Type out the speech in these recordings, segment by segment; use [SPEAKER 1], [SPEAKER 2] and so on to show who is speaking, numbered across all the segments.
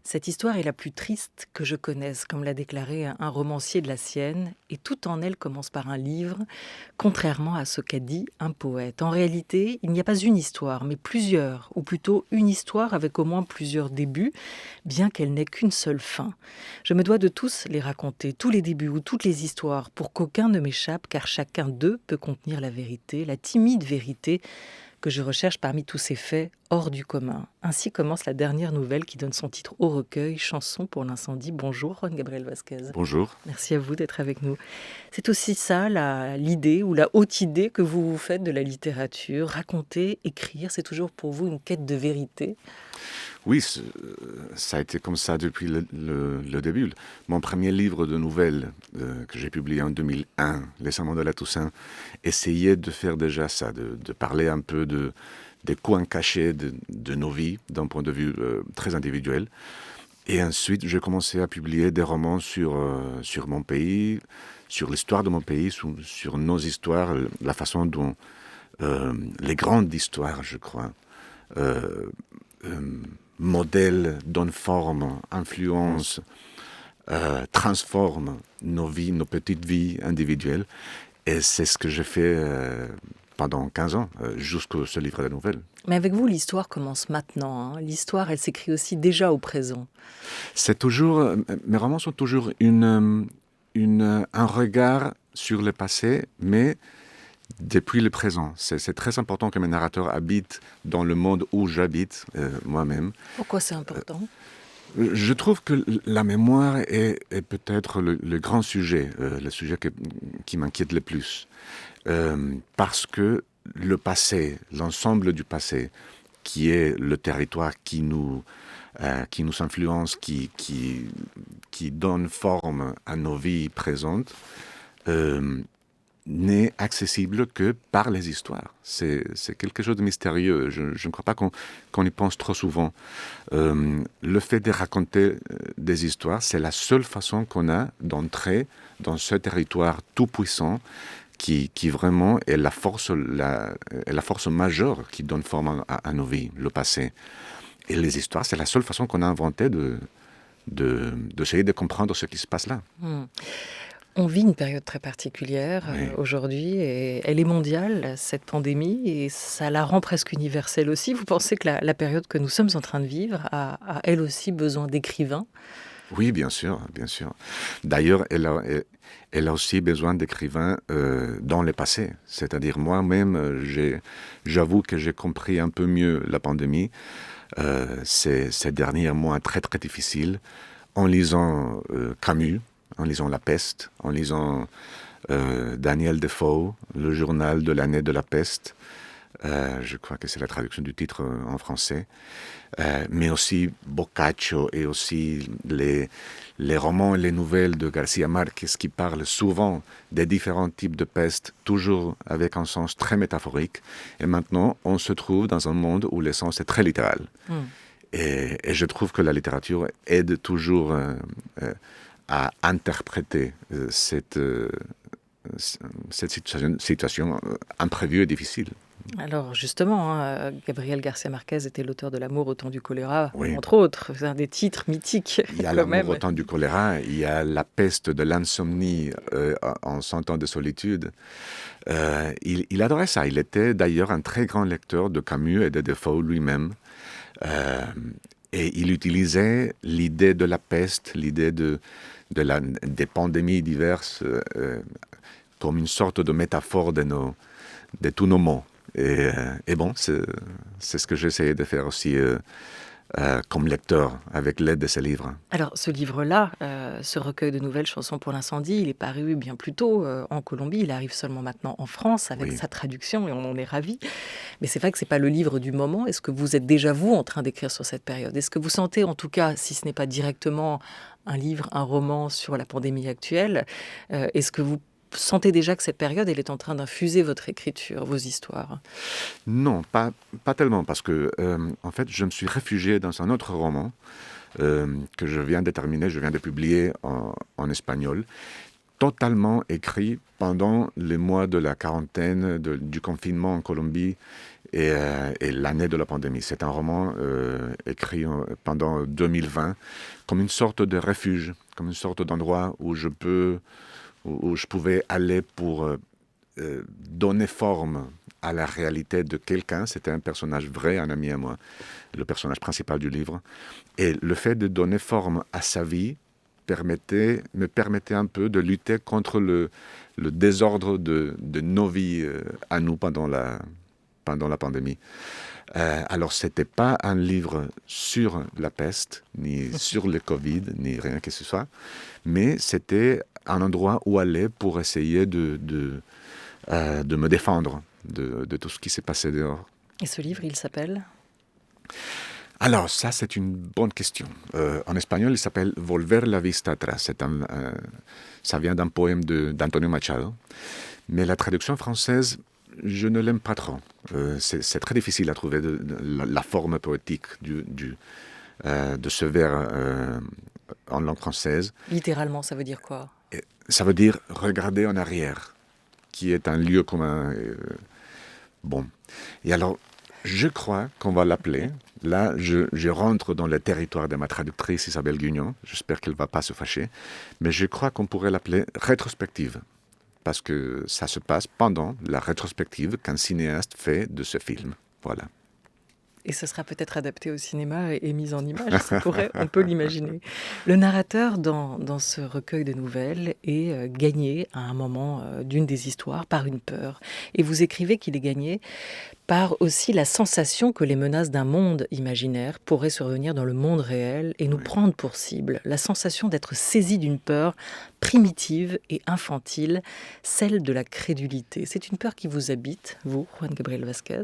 [SPEAKER 1] Cette histoire est la plus triste que je connaisse, comme l'a déclaré un romancier de la sienne, et tout en elle commence par un livre, contrairement à ce qu'a dit un poète. En réalité, il n'y a pas une histoire, mais plusieurs, ou plutôt une histoire avec au moins plusieurs débuts, bien qu'elle n'ait qu'une seule fin. Je me dois de tous les raconter, tous les débuts ou toutes les histoires, pour qu'aucun ne m'échappe, car chacun d'eux peut contenir la vérité, la timide vérité que je recherche parmi tous ces faits hors du commun. Ainsi commence la dernière nouvelle qui donne son titre au recueil, Chanson pour l'incendie. Bonjour, Juan Gabriel Vasquez.
[SPEAKER 2] Bonjour.
[SPEAKER 1] Merci à vous d'être avec nous. C'est aussi ça, l'idée ou la haute idée que vous vous faites de la littérature. Raconter, écrire, c'est toujours pour vous une quête de vérité.
[SPEAKER 2] Oui, ça a été comme ça depuis le début. Mon premier livre de nouvelles que j'ai publié en 2001, Les Serments de la Toussaint, essayait de faire déjà ça, de parler un peu des coins cachés de nos vies, d'un point de vue très individuel. Et ensuite, j'ai commencé à publier des romans sur mon pays, sur l'histoire de mon pays, sur nos histoires, la façon dont les grandes histoires, je crois, modèle, donne forme, influence, transforme nos vies, nos petites vies individuelles. Et c'est ce que j'ai fait pendant 15 ans, jusqu'à ce livre de nouvelles.
[SPEAKER 1] Mais avec vous, l'histoire commence maintenant. L'histoire, elle s'écrit aussi déjà au présent.
[SPEAKER 2] C'est toujours, mes romans sont toujours un regard sur le passé, mais depuis le présent. C'est très important que mes narrateurs habitent dans le monde où j'habite moi-même.
[SPEAKER 1] Pourquoi c'est important ?
[SPEAKER 2] Je trouve que la mémoire est peut-être le grand sujet, le sujet qui m'inquiète le plus. Parce que le passé, l'ensemble du passé, qui est le territoire qui nous influence, qui donne forme à nos vies présentes, n'est accessible que par les histoires. C'est quelque chose de mystérieux. Je ne crois pas qu'on y pense trop souvent. Le fait de raconter des histoires, c'est la seule façon qu'on a d'entrer dans ce territoire tout-puissant qui vraiment est la force majeure qui donne forme à nos vies, le passé. Et les histoires, c'est la seule façon qu'on a inventée d'essayer de comprendre ce qui se passe là.
[SPEAKER 1] On vit une période très particulière aujourd'hui, et elle est mondiale, cette pandémie, et ça la rend presque universelle aussi. Vous pensez que la période que nous sommes en train de vivre a elle aussi besoin d'écrivains ?
[SPEAKER 2] Oui, bien sûr, bien sûr. D'ailleurs, elle a aussi besoin d'écrivains dans le passé. C'est-à-dire moi-même, j'avoue que j'ai compris un peu mieux la pandémie ces derniers mois très très difficiles en lisant Camus, en lisant La Peste, en lisant Daniel Defoe, le journal de l'année de la peste. Je crois que c'est la traduction du titre en français. Mais aussi Boccaccio et aussi les romans et les nouvelles de Garcia Marquez qui parlent souvent des différents types de peste, toujours avec un sens très métaphorique. Et maintenant, on se trouve dans un monde où le sens est très littéral. Et je trouve que la littérature aide toujours à interpréter cette situation imprévue et difficile.
[SPEAKER 1] Alors justement, Gabriel Garcia Marquez était l'auteur de L'amour au temps du choléra,
[SPEAKER 2] Oui.
[SPEAKER 1] entre autres. C'est un des titres mythiques.
[SPEAKER 2] Il y a L'amour au temps du choléra, il y a La peste de l'insomnie en 100 ans de solitude. Il adorait ça. Il était d'ailleurs un très grand lecteur de Camus et de Defoe lui-même. Et il utilisait l'idée de la peste, l'idée des pandémies diverses comme une sorte de métaphore de tous nos maux. Et bon, c'est ce que j'essayais de faire aussi comme lecteur avec l'aide de ces livres.
[SPEAKER 1] Alors ce livre-là, ce recueil de nouvelles, Chansons pour l'incendie, il est paru bien plus tôt en Colombie. Il arrive seulement maintenant en France avec sa traduction et on en est ravis. Mais c'est vrai que ce n'est pas le livre du moment. Est-ce que vous êtes déjà, vous, en train d'écrire sur cette période ? Est-ce que vous sentez, en tout cas, si ce n'est pas directement un livre, un roman sur la pandémie actuelle, est-ce que vous sentez déjà que cette période, elle est en train d'infuser votre écriture, vos histoires ?
[SPEAKER 2] Non, pas tellement, parce que, en fait, je me suis réfugié dans un autre roman que je viens de terminer, je viens de publier en espagnol. totalement écrit pendant les mois de la quarantaine, du confinement en Colombie et l'année de la pandémie. C'est un roman écrit pendant 2020 comme une sorte de refuge, comme une sorte d'endroit où je pouvais aller pour donner forme à la réalité de quelqu'un. C'était un personnage vrai, un ami à moi, le personnage principal du livre. Et le fait de donner forme à sa vie me permettait un peu de lutter contre le désordre de nos vies à nous pendant la pandémie. Alors, ce n'était pas un livre sur la peste, ni sur le Covid, ni rien que ce soit, mais c'était un endroit où aller pour essayer de me défendre de tout ce qui s'est passé dehors.
[SPEAKER 1] Et ce livre, il s'appelle ?
[SPEAKER 2] Alors, ça, c'est une bonne question. En espagnol, il s'appelle Volver la vista atrás. Ça vient d'un poème d'Antonio Machado. Mais la traduction française, je ne l'aime pas trop. C'est très difficile à trouver la forme poétique de ce vers en langue française.
[SPEAKER 1] Littéralement, ça veut dire quoi ?
[SPEAKER 2] Ça veut dire regarder en arrière, qui est un lieu commun. Bon. Et alors, je crois qu'on va l'appeler. Là, je rentre dans le territoire de ma traductrice Isabelle Guignon. J'espère qu'elle ne va pas se fâcher. Mais je crois qu'on pourrait l'appeler rétrospective. Parce que ça se passe pendant la rétrospective qu'un cinéaste fait de ce film. Voilà.
[SPEAKER 1] Et ce sera peut-être adapté au cinéma et mis en image, on peut l'imaginer. Le narrateur dans ce recueil de nouvelles est gagné à un moment d'une des histoires par une peur. Et vous écrivez qu'il est gagné par aussi la sensation que les menaces d'un monde imaginaire pourraient survenir dans le monde réel et nous prendre pour cible. La sensation d'être saisi d'une peur primitive et infantile, celle de la crédulité. C'est une peur qui vous habite, vous, Juan Gabriel Vázquez ?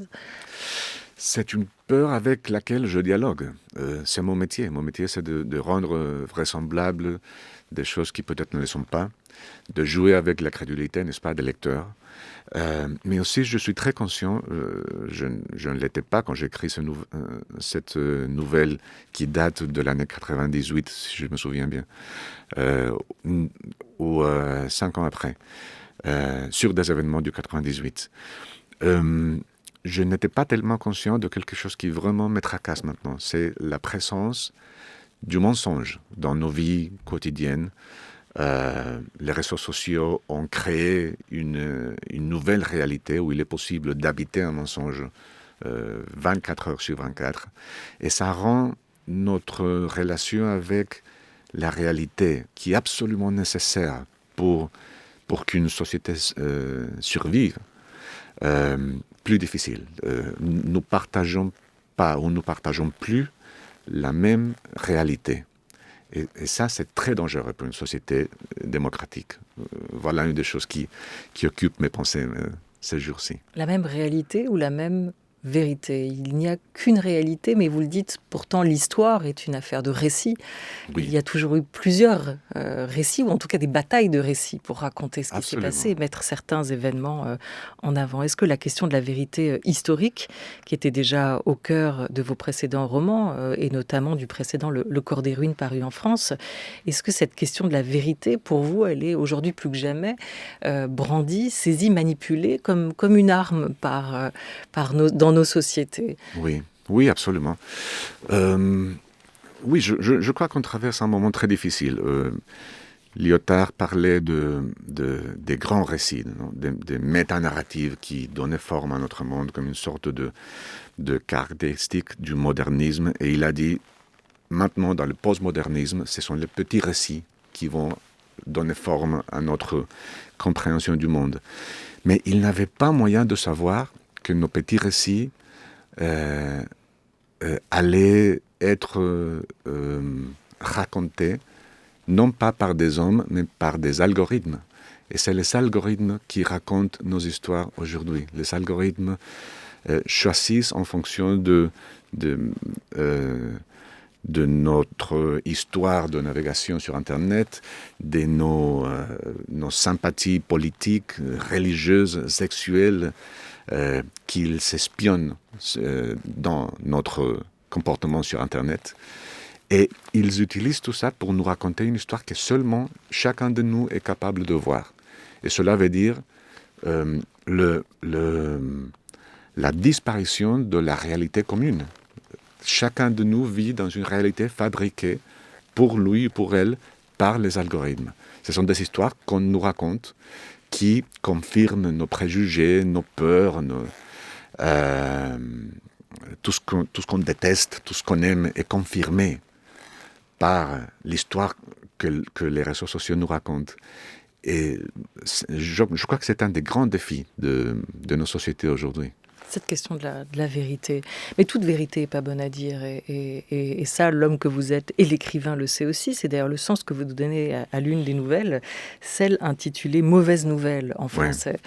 [SPEAKER 2] C'est une peur avec laquelle je dialogue. C'est mon métier. Mon métier, c'est de rendre vraisemblables des choses qui peut-être ne le sont pas, de jouer avec la crédulité, n'est-ce pas, des lecteurs. Mais aussi, je suis très conscient, je ne l'étais pas quand j'ai écrit cette nouvelle qui date de l'année 98, si je me souviens bien, ou 5 ans après, sur des événements du 98. Je n'étais pas tellement conscient de quelque chose qui vraiment me tracasse maintenant. C'est la présence du mensonge dans nos vies quotidiennes. Les réseaux sociaux ont créé une nouvelle réalité où il est possible d'habiter un mensonge 24 heures sur 24. Et ça rend notre relation avec la réalité, qui est absolument nécessaire pour qu'une société survive, plus difficile. Nous partageons pas ou nous partageons plus la même réalité. Et ça, c'est très dangereux pour une société démocratique. Voilà une des choses qui occupe mes pensées ces jours-ci.
[SPEAKER 1] La même réalité ou la même vérité ? Il n'y a qu'une réalité, mais vous le dites, pourtant l'histoire est une affaire de récits. Oui. Il y a toujours eu plusieurs récits, ou en tout cas des batailles de récits pour raconter ce qui s'est passé, mettre certains événements en avant. Est-ce que la question de la vérité historique, qui était déjà au cœur de vos précédents romans, et notamment du précédent Le Corps des Ruines paru en France, est-ce que cette question de la vérité, pour vous, elle est aujourd'hui plus que jamais brandie, saisie, manipulée comme une arme dans nos sociétés?
[SPEAKER 2] Oui, absolument. Oui, je crois qu'on traverse un moment très difficile. Lyotard parlait des grands récits, des métanarratives qui donnaient forme à notre monde comme une sorte de caractéristique du modernisme. Et il a dit, maintenant, dans le postmodernisme, ce sont les petits récits qui vont donner forme à notre compréhension du monde. Mais il n'avait pas moyen de savoir que nos petits récits allaient être racontés non pas par des hommes, mais par des algorithmes. Et c'est les algorithmes qui racontent nos histoires aujourd'hui. Les algorithmes choisissent en fonction de notre histoire de navigation sur Internet, de nos sympathies politiques, religieuses, sexuelles, qu'ils s'espionnent dans notre comportement sur Internet. Et ils utilisent tout ça pour nous raconter une histoire que seulement chacun de nous est capable de voir. Et cela veut dire euh, la disparition de la réalité commune. Chacun de nous vit dans une réalité fabriquée pour lui ou pour elle par les algorithmes. Ce sont des histoires qu'on nous raconte qui confirment nos préjugés, nos peurs, tout ce qu'on déteste, tout ce qu'on aime est confirmé par l'histoire que les réseaux sociaux nous racontent. Et je crois que c'est un des grands défis de nos sociétés aujourd'hui.
[SPEAKER 1] Cette question de la vérité. Mais toute vérité n'est pas bonne à dire. Et ça, l'homme que vous êtes et l'écrivain le sait aussi. C'est d'ailleurs le sens que vous donnez à l'une des nouvelles, celle intitulée Mauvaise nouvelle en français,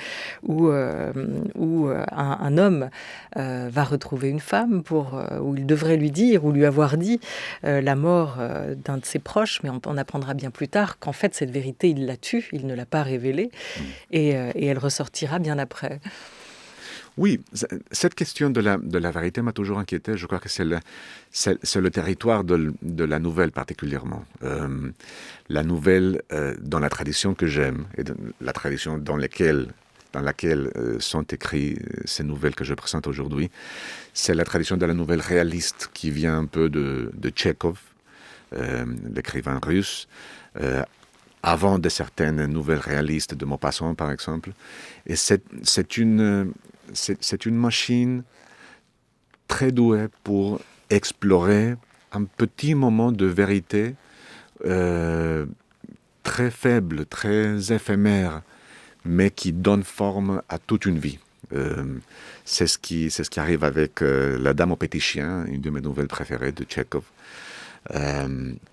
[SPEAKER 1] où un homme va retrouver une femme où il devrait lui dire ou lui avoir dit la mort d'un de ses proches, mais on apprendra bien plus tard qu'en fait, cette vérité, il la tue, il ne l'a pas révélée, et elle ressortira bien après.
[SPEAKER 2] Oui, cette question de la vérité m'a toujours inquiété. Je crois que c'est le territoire de la nouvelle particulièrement. La nouvelle dans la tradition que j'aime et la tradition dans laquelle sont écrites ces nouvelles que je présente aujourd'hui, c'est la tradition de la nouvelle réaliste qui vient un peu de Tchekhov, l'écrivain russe, avant de certaines nouvelles réalistes de Maupassant par exemple. Et c'est une machine très douée pour explorer un petit moment de vérité très faible, très éphémère, mais qui donne forme à toute une vie. C'est ce qui arrive avec La Dame au petit chien, une de mes nouvelles préférées de Tchekhov.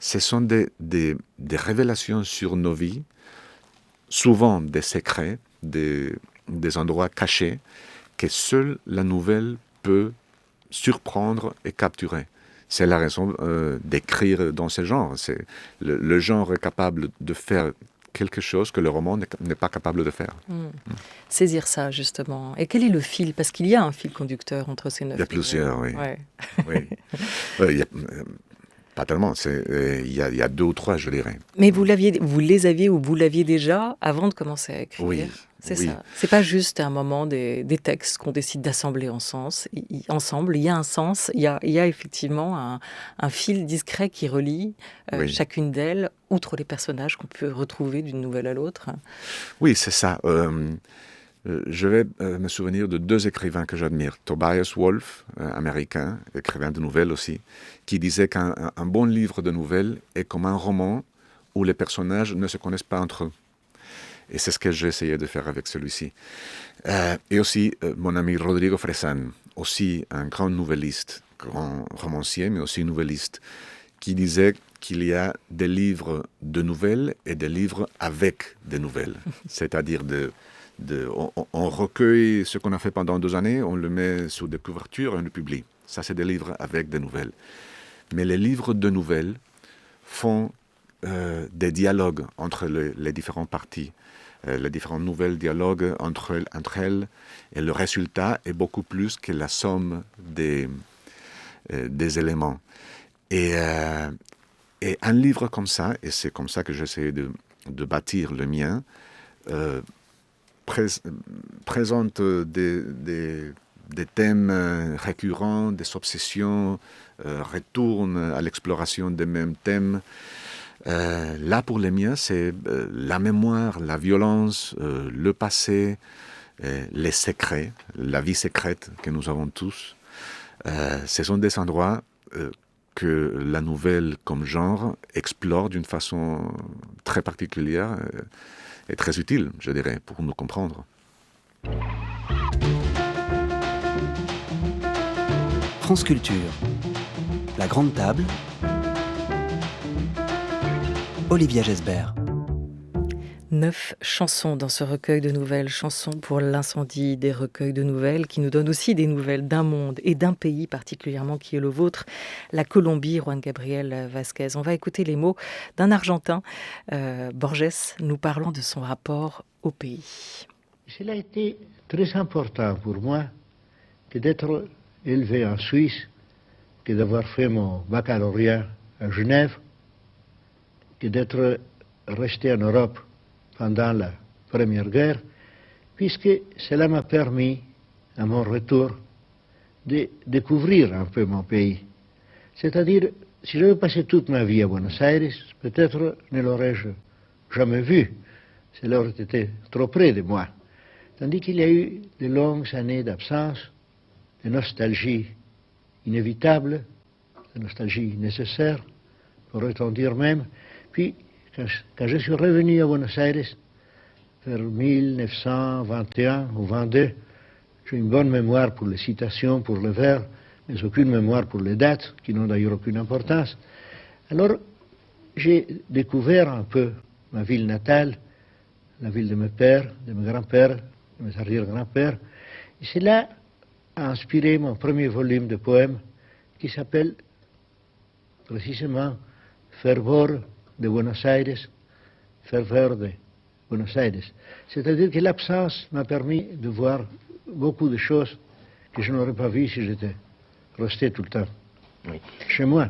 [SPEAKER 2] Ce sont des révélations sur nos vies, souvent des secrets, des endroits cachés, que seule la nouvelle peut surprendre et capturer. C'est la raison d'écrire dans ce genre. C'est le genre est capable de faire quelque chose que le roman n'est pas capable de faire.
[SPEAKER 1] Saisir ça, justement. Et quel est le fil? Parce qu'il y a un fil conducteur entre ces 9 livres.
[SPEAKER 2] Il y a plusieurs, oui.
[SPEAKER 1] Ouais.
[SPEAKER 2] Oui. Pas tellement, il y a 2 ou 3, je dirais.
[SPEAKER 1] Mais vous les aviez ou vous l'aviez déjà avant de commencer à écrire?
[SPEAKER 2] Oui.
[SPEAKER 1] C'est ça. C'est pas juste un moment des textes qu'on décide d'assembler ensemble. Il y a un sens, il y a effectivement un fil discret qui relie chacune d'elles, outre les personnages qu'on peut retrouver d'une nouvelle à l'autre.
[SPEAKER 2] Oui, c'est ça. Je vais me souvenir de 2 écrivains que j'admire. Tobias Wolff, américain, écrivain de nouvelles aussi, qui disait qu'un bon livre de nouvelles est comme un roman où les personnages ne se connaissent pas entre eux. Et c'est ce que j'ai essayé de faire avec celui-ci. Et aussi, mon ami Rodrigo Fresan, aussi un grand nouvelliste, grand romancier, mais aussi nouvelliste, qui disait qu'il y a des livres de nouvelles et des livres avec des nouvelles. C'est-à-dire on recueille ce qu'on a fait pendant 2 années, on le met sous des couvertures et on le publie. Ça, c'est des livres avec des nouvelles. Mais les livres de nouvelles font des dialogues entre les différentes parties. Les différentes nouvelles dialoguent entre elles, et le résultat est beaucoup plus que la somme des éléments. Et un livre comme ça, et c'est comme ça que j'essaie de bâtir le mien, présente des thèmes récurrents, des obsessions, retourne à l'exploration des mêmes thèmes. Là, pour les miens, c'est la mémoire, la violence, le passé, les secrets, la vie secrète que nous avons tous. Ce sont des endroits que la nouvelle comme genre explore d'une façon très particulière et très utile, je dirais, pour nous comprendre.
[SPEAKER 3] France Culture, la grande table, Olivia Gesbert.
[SPEAKER 1] 9 chansons dans ce recueil de nouvelles, chansons pour l'incendie, des recueils de nouvelles qui nous donnent aussi des nouvelles d'un monde et d'un pays particulièrement qui est le vôtre, la Colombie, Juan Gabriel Vasquez. On va écouter les mots d'un Argentin, Borges, nous parlant de son rapport au pays.
[SPEAKER 4] Cela a été très important pour moi que d'être élevé en Suisse, que d'avoir fait mon baccalauréat à Genève que d'être resté en Europe pendant la Première Guerre, puisque cela m'a permis, à mon retour, de découvrir un peu mon pays. C'est-à-dire, si j'avais passé toute ma vie à Buenos Aires, peut-être ne l'aurais-je jamais vu. Cela aurait été trop près de moi. Tandis qu'il y a eu de longues années d'absence, de nostalgie inévitable, de nostalgie nécessaire, pourrait-on dire même. Puis, quand je suis revenu à Buenos Aires, vers 1921 ou 22, j'ai une bonne mémoire pour les citations, pour les vers, mais aucune mémoire pour les dates, qui n'ont d'ailleurs aucune importance. Alors, j'ai découvert un peu ma ville natale, la ville de mes pères, de mes grands-pères, de mes arrière-grands-pères, et cela a inspiré mon premier volume de poèmes qui s'appelle précisément Fervor de Buenos Aires, Fervor de Buenos Aires. C'est-à-dire que l'absence m'a permis de voir beaucoup de choses que je n'aurais pas vues si j'étais resté tout le temps chez moi.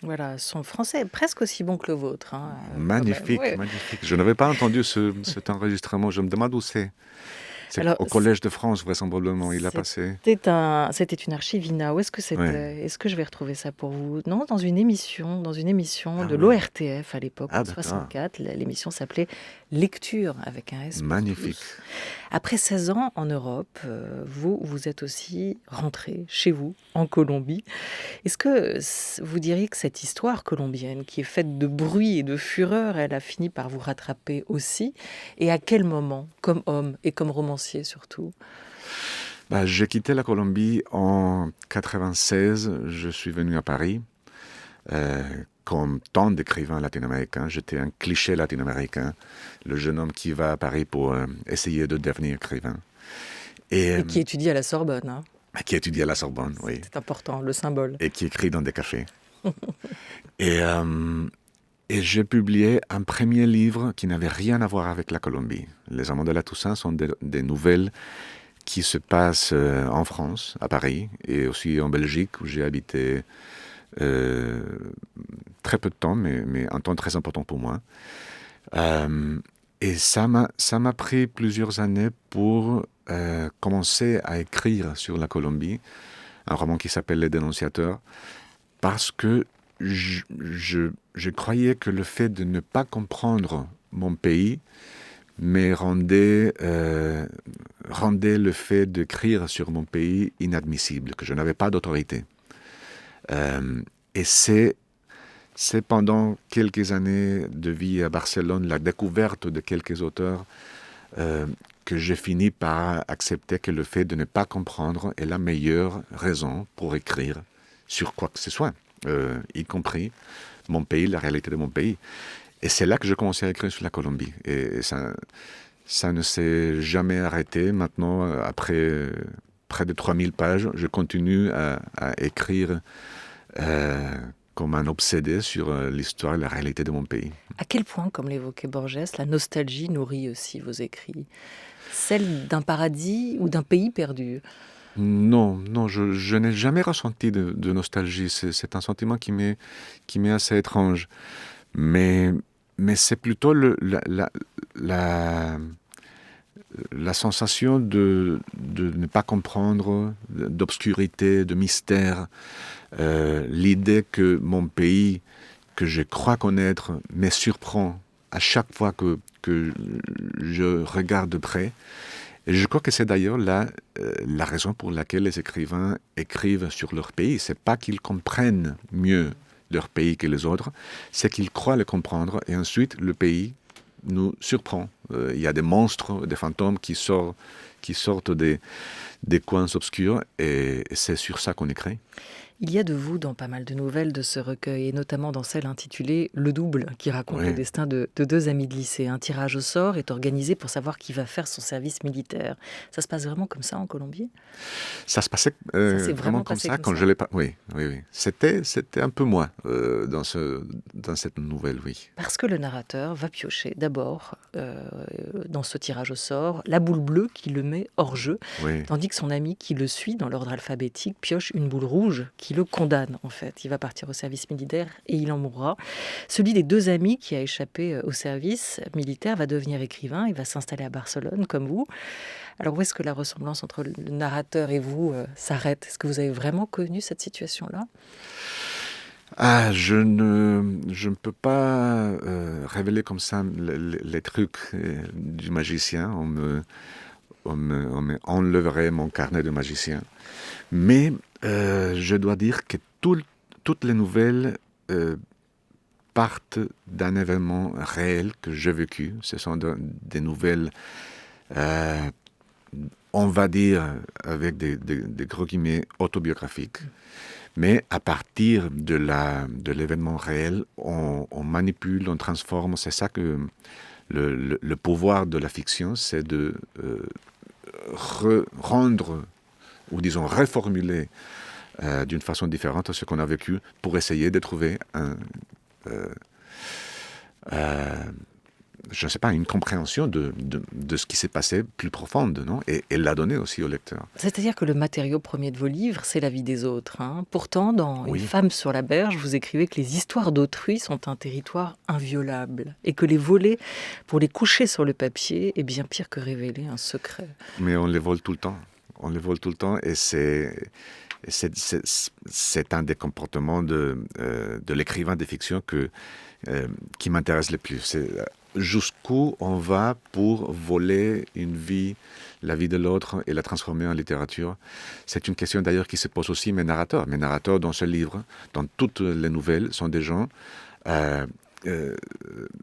[SPEAKER 1] Voilà, son français est presque aussi bon que le vôtre. Hein,
[SPEAKER 2] Magnifique,
[SPEAKER 1] ouais.
[SPEAKER 2] magnifique. Je n'avais pas entendu cet enregistrement. Je me demande où c'est. C'est
[SPEAKER 1] Alors,
[SPEAKER 2] au Collège de France, vraisemblablement, il a passé.
[SPEAKER 1] C'était une archivina. Où est-ce que c'était?
[SPEAKER 2] Ouais.
[SPEAKER 1] Est-ce que je vais retrouver ça pour vous? Non, dans une émission
[SPEAKER 2] Ah
[SPEAKER 1] de
[SPEAKER 2] ouais.
[SPEAKER 1] l'ORTF à l'époque, en
[SPEAKER 2] Ah, d'accord.
[SPEAKER 1] 64. L'émission s'appelait Lecture avec un S pour
[SPEAKER 2] Magnifique.
[SPEAKER 1] tous. Après 16 ans en Europe, vous êtes aussi rentré chez vous, en Colombie. Est-ce que vous diriez que cette histoire colombienne, qui est faite de bruit et de fureur, elle a fini par vous rattraper aussi? Et à quel moment, comme homme et comme romancier surtout?
[SPEAKER 2] Bah, j'ai quitté la Colombie en 96. Je suis venu à Paris. Comme tant d'écrivains latino-américains, j'étais un cliché latino-américain, le jeune homme qui va à Paris pour essayer de devenir écrivain.
[SPEAKER 1] Et qui étudie à la Sorbonne. Hein.
[SPEAKER 2] Qui étudie à la Sorbonne, oui.
[SPEAKER 1] C'est important, le symbole.
[SPEAKER 2] Et qui écrit dans des cafés. et j'ai publié un premier livre qui n'avait rien à voir avec la Colombie. Les Amants de la Toussaint sont des nouvelles qui se passent en France, à Paris, et aussi en Belgique, où j'ai habité très peu de temps, mais un temps très important pour moi. Et ça m'a pris plusieurs années pour commencer à écrire sur la Colombie, un roman qui s'appelle Les Dénonciateurs, parce que je croyais que le fait de ne pas comprendre mon pays me rendait le fait d'écrire sur mon pays inadmissible, que je n'avais pas d'autorité. Et c'est pendant quelques années de vie à Barcelone, la découverte de quelques auteurs, que j'ai fini par accepter que le fait de ne pas comprendre est la meilleure raison pour écrire sur quoi que ce soit, y compris mon pays, la réalité de mon pays. Et c'est là que j'ai commencé à écrire sur la Colombie. Et ça ne s'est jamais arrêté. Maintenant, après près de 3000 pages, je continue à écrire comme un obsédé sur l'histoire et la réalité de mon pays.
[SPEAKER 1] À quel point, comme l'évoquait Borges, la nostalgie nourrit aussi vos écrits? Celle d'un paradis ou d'un pays perdu?
[SPEAKER 2] Non, je n'ai jamais ressenti de nostalgie. C'est un sentiment qui m'est assez étrange. Mais c'est plutôt la sensation de ne pas comprendre, d'obscurité, de mystère. L'idée que mon pays, que je crois connaître, me surprend à chaque fois que je regarde de près. Et je crois que c'est d'ailleurs la raison pour laquelle les écrivains écrivent sur leur pays. C'est pas qu'ils comprennent mieux leur pays que les autres, c'est qu'ils croient le comprendre et ensuite le pays nous surprend. Il y a des monstres, des fantômes qui sortent des coins obscurs et c'est sur ça qu'on écrit.
[SPEAKER 1] Il y a de vous dans pas mal de nouvelles de ce recueil, et notamment dans celle intitulée Le Double, qui raconte le destin de deux amis de lycée. Un tirage au sort est organisé pour savoir qui va faire son service militaire. Ça se passe vraiment comme ça en Colombie?
[SPEAKER 2] Ça se passait
[SPEAKER 1] Ça
[SPEAKER 2] vraiment comme ça quand je l'ai pas. Oui. C'était un peu moi dans cette nouvelle, oui.
[SPEAKER 1] Parce que le narrateur va piocher d'abord dans ce tirage au sort la boule bleue qui le met hors jeu, tandis que son ami qui le suit dans l'ordre alphabétique pioche une boule rouge qui qui le condamne en fait. Il va partir au service militaire et il en mourra. Celui des deux amis qui a échappé au service militaire va devenir écrivain, il va s'installer à Barcelone comme vous. Alors où est-ce que la ressemblance entre le narrateur et vous s'arrête? Est-ce que vous avez vraiment connu cette situation-là?
[SPEAKER 2] Ah, je ne peux pas révéler comme ça les trucs du magicien. On me enlèverait mon carnet de magicien. Mais je dois dire que toutes les nouvelles partent d'un événement réel que j'ai vécu. Ce sont des nouvelles, on va dire, avec des gros guillemets, autobiographiques. Mais à partir de l'événement réel, on manipule, on transforme. C'est ça que le pouvoir de la fiction, c'est de rendre, ou disons reformuler d'une façon différente ce qu'on a vécu pour essayer de trouver je ne sais pas, une compréhension de ce qui s'est passé plus profonde, non? Et la donner aussi au lecteur.
[SPEAKER 1] C'est-à-dire que le matériau premier de vos livres, c'est la vie des autres, hein. Pourtant, dans
[SPEAKER 2] Oui.
[SPEAKER 1] Une femme sur la berge, vous écrivez que les histoires d'autrui sont un territoire inviolable et que les voler pour les coucher sur le papier est bien pire que révéler un secret.
[SPEAKER 2] Mais on les vole tout le temps. On les vole tout le temps et c'est un des comportements de l'écrivain de fiction qui m'intéresse le plus. C'est jusqu'où on va pour voler la vie de l'autre et la transformer en littérature. C'est une question d'ailleurs qui se pose aussi mes narrateurs. Mes narrateurs dans ce livre, dans toutes les nouvelles, sont des gens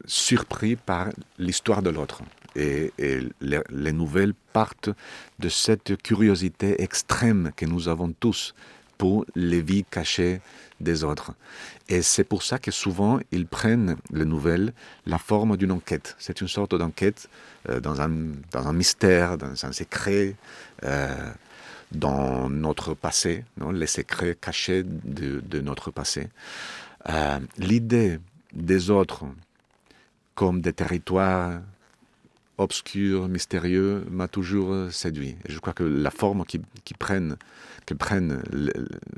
[SPEAKER 2] surpris par l'histoire de l'autre. Et les nouvelles partent de cette curiosité extrême que nous avons tous pour les vies cachées des autres. Et c'est pour ça que souvent, ils prennent les nouvelles la forme d'une enquête. C'est une sorte d'enquête dans un mystère, dans un secret, dans notre passé, non? Les secrets cachés de notre passé. L'idée des autres comme des territoires obscurs, mystérieux, m'a toujours séduit. Et je crois que la forme que prennent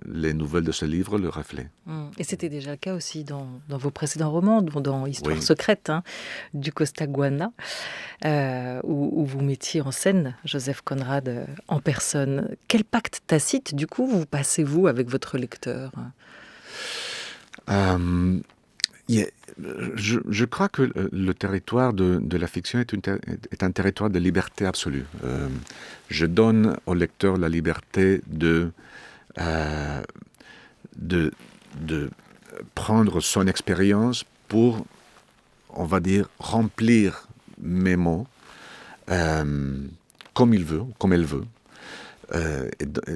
[SPEAKER 2] les nouvelles de ce livre le reflète.
[SPEAKER 1] Et c'était déjà le cas aussi dans vos précédents romans, dans Histoire
[SPEAKER 2] Oui.
[SPEAKER 1] secrète, hein, du Costaguana, où vous mettiez en scène Joseph Conrad en personne. Quel pacte tacite, du coup, vous passez-vous avec votre lecteur?
[SPEAKER 2] Je crois que le territoire de la fiction est un territoire de liberté absolue. Je donne au lecteur la liberté de prendre son expérience pour, on va dire, remplir mes mots comme il veut, comme elle veut.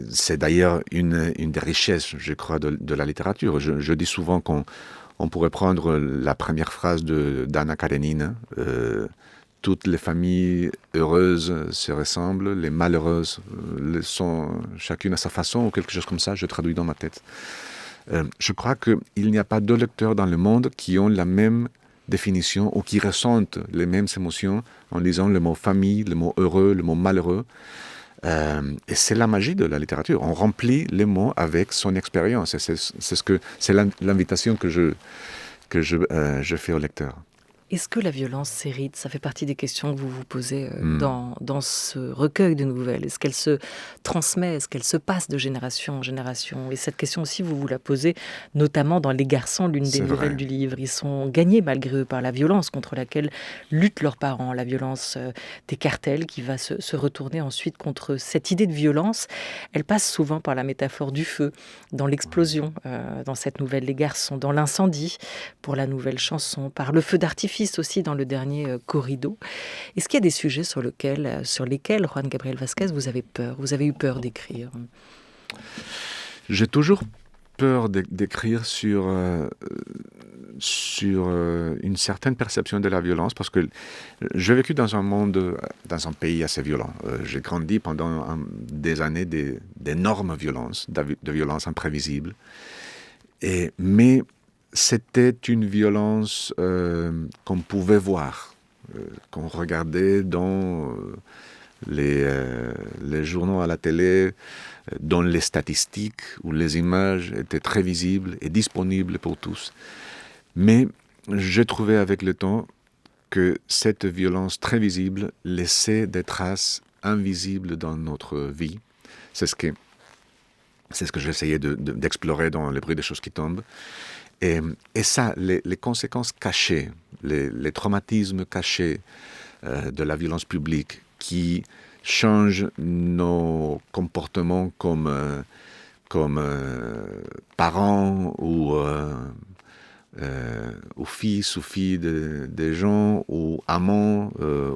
[SPEAKER 2] C'est d'ailleurs une des richesses, je crois, de la littérature. Je dis souvent qu'on pourrait prendre la première phrase d'Anna Karenina. Toutes les familles heureuses se ressemblent, les malheureuses sont chacune à sa façon, ou quelque chose comme ça, je traduis dans ma tête. Je crois qu'il n'y a pas deux lecteurs dans le monde qui ont la même définition ou qui ressentent les mêmes émotions en lisant le mot famille, le mot heureux, le mot malheureux. Et c'est la magie de la littérature. On remplit les mots avec son expérience. Et c'est l'invitation que je fais au lecteur.
[SPEAKER 1] Est-ce que la violence s'hérite? Ça fait partie des questions que vous vous posez dans ce recueil de nouvelles. Est-ce qu'elle se transmet? Est-ce qu'elle se passe de génération en génération? Et cette question aussi, vous la posez notamment dans Les Garçons, l'une des nouvelles du livre. Ils sont gagnés malgré eux par la violence contre laquelle luttent leurs parents, la violence des cartels qui va se retourner ensuite contre eux. Cette idée de violence, elle passe souvent par la métaphore du feu, dans l'explosion, dans cette nouvelle Les Garçons, dans l'incendie, pour la nouvelle chanson, par le feu d'artifice aussi dans le dernier Corrido. Est-ce qu'il y a des sujets sur lesquels Juan Gabriel Vázquez, vous avez peur? Vous avez eu peur d'écrire?
[SPEAKER 2] J'ai toujours peur d'écrire sur une certaine perception de la violence, parce que j'ai vécu dans un pays assez violent. J'ai grandi pendant des années d'énormes violences, de violences imprévisibles. Mais c'était une violence qu'on pouvait voir, qu'on regardait dans les journaux à la télé, dont les statistiques ou les images étaient très visibles et disponibles pour tous. Mais j'ai trouvé avec le temps que cette violence très visible laissait des traces invisibles dans notre vie. C'est ce que j'essayais d'explorer dans Les bruits des choses qui tombent. Et ça, les conséquences cachées, les traumatismes cachés de la violence publique qui changent nos comportements comme parents ou fils ou filles des gens, ou amants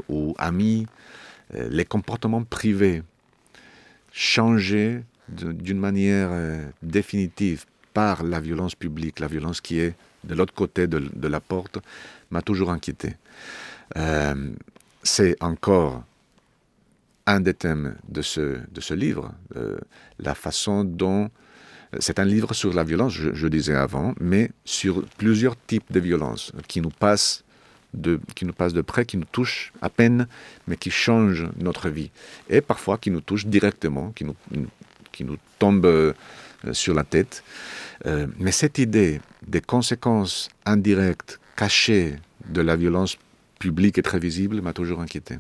[SPEAKER 2] ou amis, les comportements privés changés d'une manière définitive par la violence publique, la violence qui est de l'autre côté de la porte, m'a toujours inquiété. C'est encore un des thèmes de ce livre, la façon dont... C'est un livre sur la violence, je disais avant, mais sur plusieurs types de violences qui nous passent de près, qui nous touchent à peine, mais qui changent notre vie. Et parfois qui nous touchent directement, qui nous tombent sur la tête. Mais cette idée des conséquences indirectes, cachées de la violence publique et très visible m'a toujours inquiété.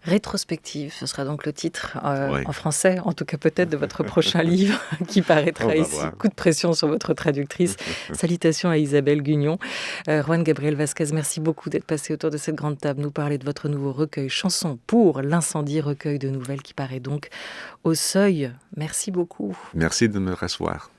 [SPEAKER 1] Rétrospective, ce sera donc le titre
[SPEAKER 2] Oui.
[SPEAKER 1] en français, en tout cas peut-être de votre prochain livre qui paraîtra ici.
[SPEAKER 2] Voir.
[SPEAKER 1] Coup de pression sur votre traductrice. Salutations à Isabelle Gugnon. Juan Gabriel Vasquez, merci beaucoup d'être passé autour de cette grande table, nous parler de votre nouveau recueil Chansons pour l'incendie, recueil de nouvelles qui paraît donc au Seuil. Merci beaucoup.
[SPEAKER 2] Merci de me recevoir.